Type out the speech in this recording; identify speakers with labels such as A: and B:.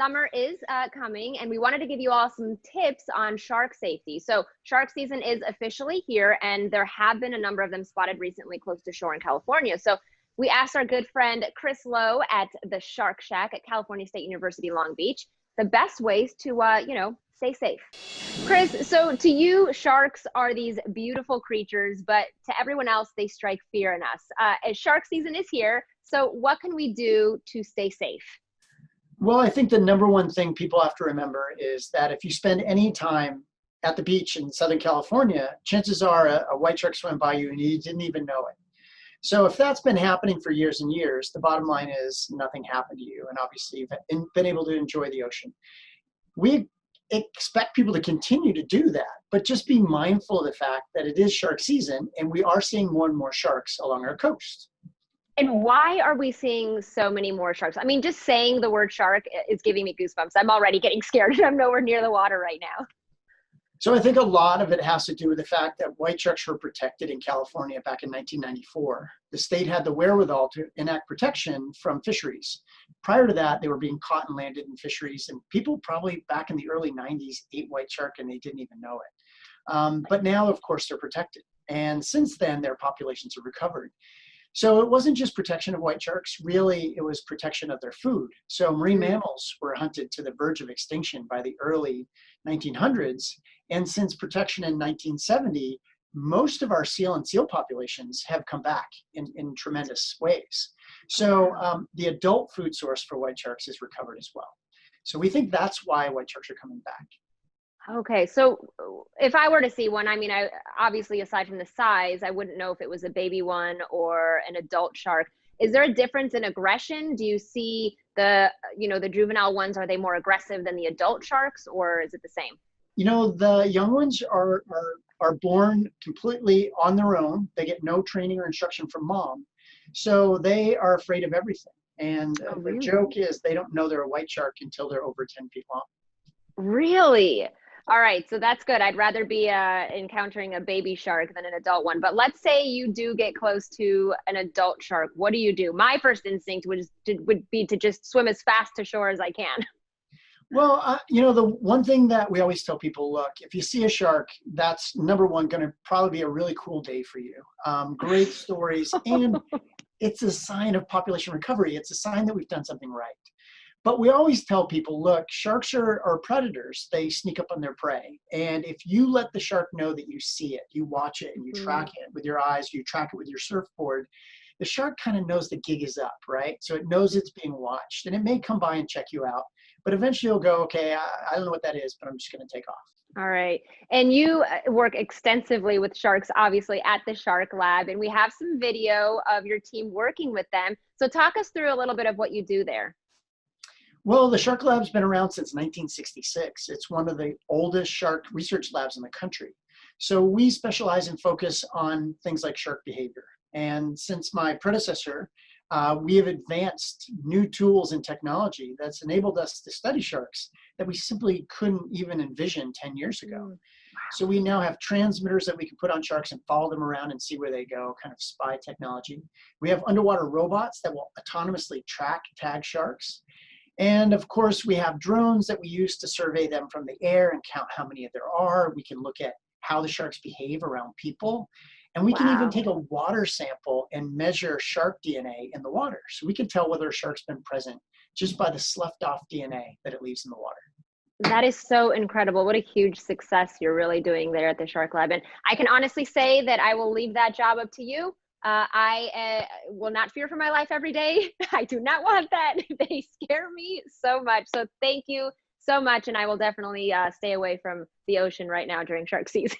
A: summer is coming, and we wanted to give you all some tips on shark safety. So shark season is officially here, and there have been a number of them spotted recently close to shore in California. So we asked our good friend Chris Lowe at the Shark Shack at California State University, Long Beach, the best ways to, stay safe. Chris, so to you, sharks are these beautiful creatures, but to everyone else, they strike fear in us. As shark season is here, so what can we do to stay safe?
B: Well, I think the number one thing people have to remember is that if you spend any time at the beach in Southern California, chances are a white shark swam by you and you didn't even know it. So if that's been happening for years and years, the bottom line is nothing happened to you. And obviously you've been able to enjoy the ocean. We expect people to continue to do that, but just be mindful of the fact that it is shark season and we are seeing more and more sharks along our coast.
A: And why are we seeing so many more sharks? I mean, just saying the word shark is giving me goosebumps. I'm already getting scared and I'm nowhere near the water right now.
B: So I think a lot of it has to do with the fact that white sharks were protected in California back in 1994. The state had the wherewithal to enact protection from fisheries. Prior to that, they were being caught and landed in fisheries, and people probably back in the early 90s ate white shark and they didn't even know it. But now, of course, they're protected. And since then, their populations have recovered. So it wasn't just protection of white sharks, really it was protection of their food. So marine mammals were hunted to the verge of extinction by the early 1900s. And since protection in 1970, most of our seal and seal populations have come back in tremendous ways. So the adult food source for white sharks is recovered as well. So we think that's why white sharks are coming back.
A: Okay, so if I were to see one, I mean, I obviously aside from the size, I wouldn't know if it was a baby one or an adult shark. Is there a difference in aggression? Do you see the juvenile ones, are they more aggressive than the adult sharks, or is it the same?
B: The young ones are born completely on their own. They get no training or instruction from mom. So they are afraid of everything. And the joke is they don't know they're a white shark until they're over 10 feet long.
A: Really? All right, so that's good. I'd rather be encountering a baby shark than an adult one. But let's say you do get close to an adult shark. What do you do? My first instinct would be to just swim as fast to shore as I can.
B: Well, the one thing that we always tell people, look, if you see a shark, that's number one, going to probably be a really cool day for you. Great stories. And it's a sign of population recovery. It's a sign that we've done something right. But we always tell people, look, sharks are predators. They sneak up on their prey. And if you let the shark know that you see it, you watch it and you track it with your eyes, you track it with your surfboard, the shark kind of knows the gig is up, right? So it knows it's being watched and it may come by and check you out. But eventually you'll go, okay, I don't know what that is, but I'm just going to take off.
A: All right. And you work extensively with sharks, obviously, at the Shark Lab. And we have some video of your team working with them. So talk us through a little bit of what you do there.
B: Well, the Shark Lab's been around since 1966. It's one of the oldest shark research labs in the country. So we specialize and focus on things like shark behavior. And since my predecessor, we have advanced new tools and technology that's enabled us to study sharks that we simply couldn't even envision 10 years ago. Wow. So we now have transmitters that we can put on sharks and follow them around and see where they go, kind of spy technology. We have underwater robots that will autonomously tag sharks. And of course, we have drones that we use to survey them from the air and count how many there are. We can look at how the sharks behave around people. And we can even take a water sample and measure shark DNA in the water. So we can tell whether a shark's been present just by the sloughed off DNA that it leaves in the water.
A: That is so incredible. What a huge success you're really doing there at the Shark Lab. And I can honestly say that I will leave that job up to you. I will not fear for my life every day. I do not want that. They scare me so much. So thank you so much. And I will definitely stay away from the ocean right now during shark season.